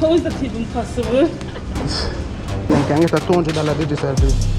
How is that even possible? You can get a $200 digital bill.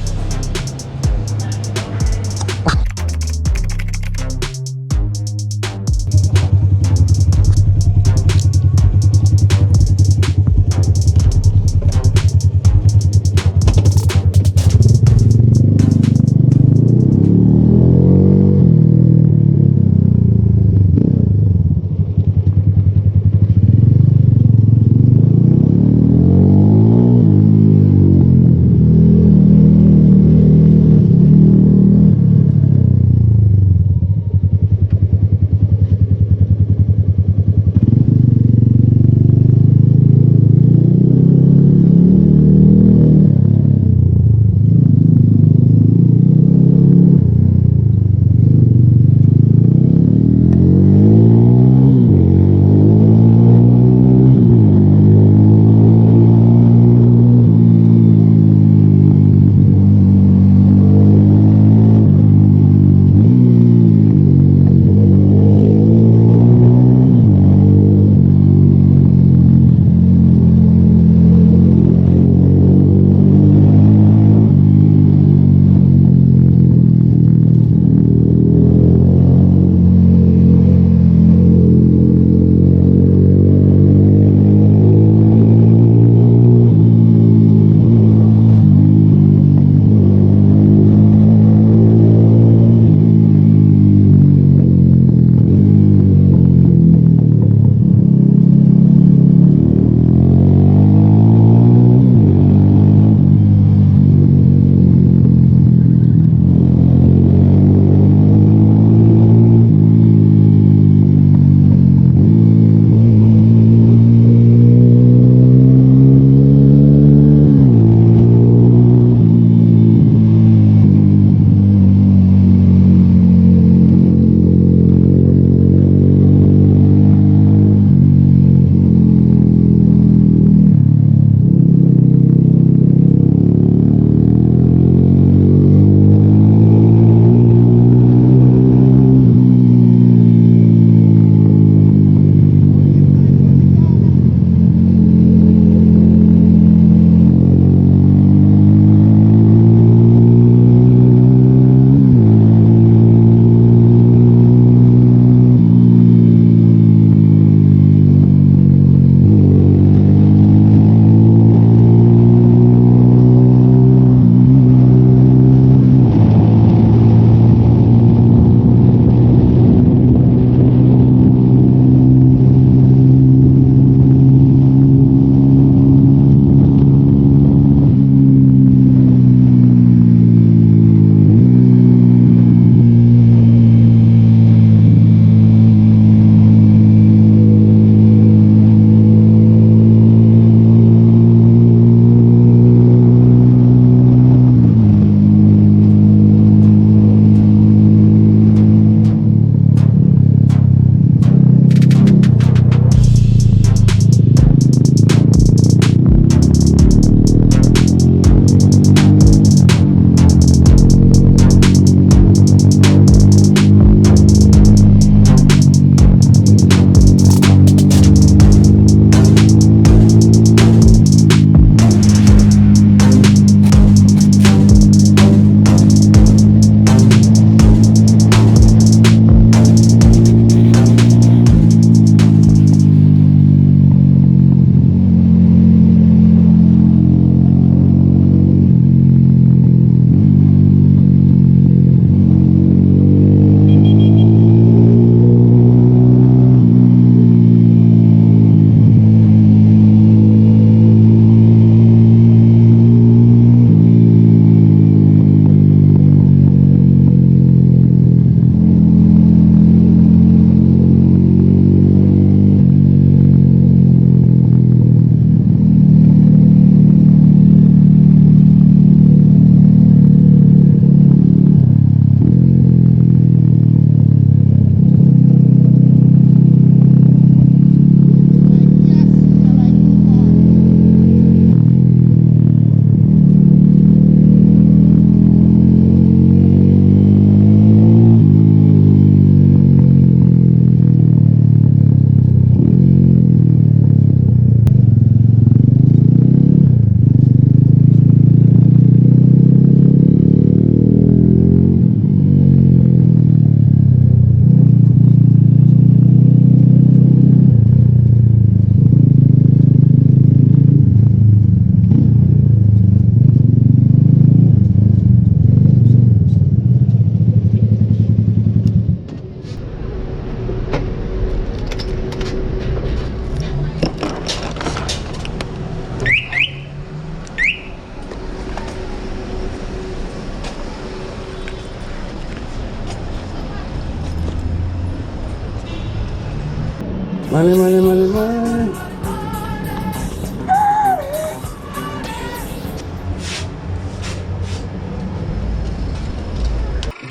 Money, money, money, money.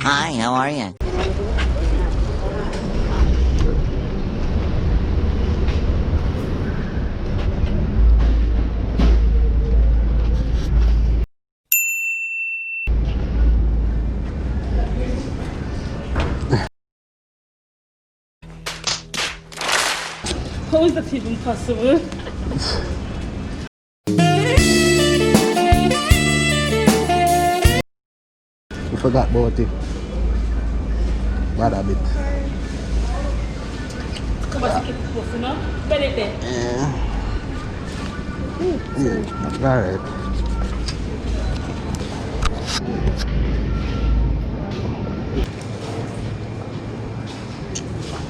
Hi, how are you? How is that even possible? We forgot about it. Bad habit. Come on, take it close, you know? Better there. Yeah, alright.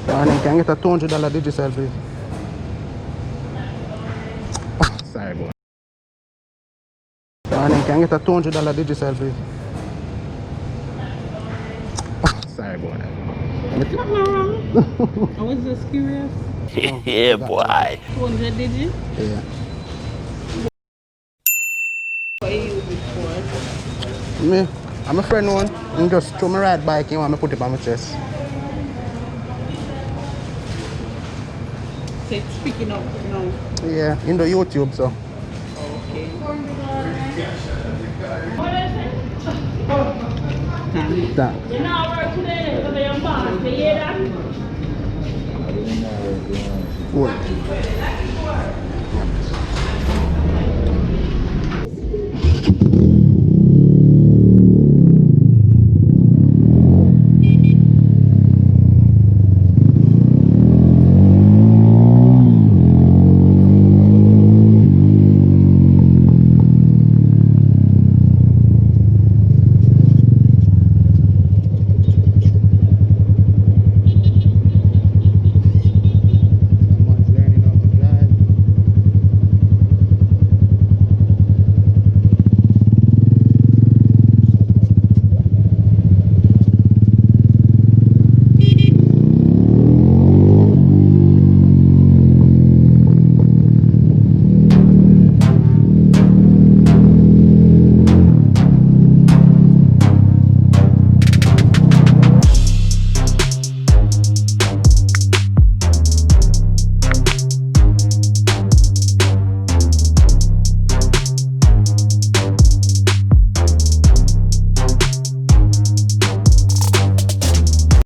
Darling, can I get a $200 Digicel, please? Sorry, boy. Darling, can I get a $200 Digicel, please? Sorry, boy. Not wrong. I was just curious. Yeah, boy. 200, did you? Yeah. What you use it for? Me, I'm a friend one. I'm just throw my ride bike and want me put it on my chest. So it's picking up now. Yeah, in the YouTube, so. Okay. Thanks. You know, work today, so you're boss. You hear that? What?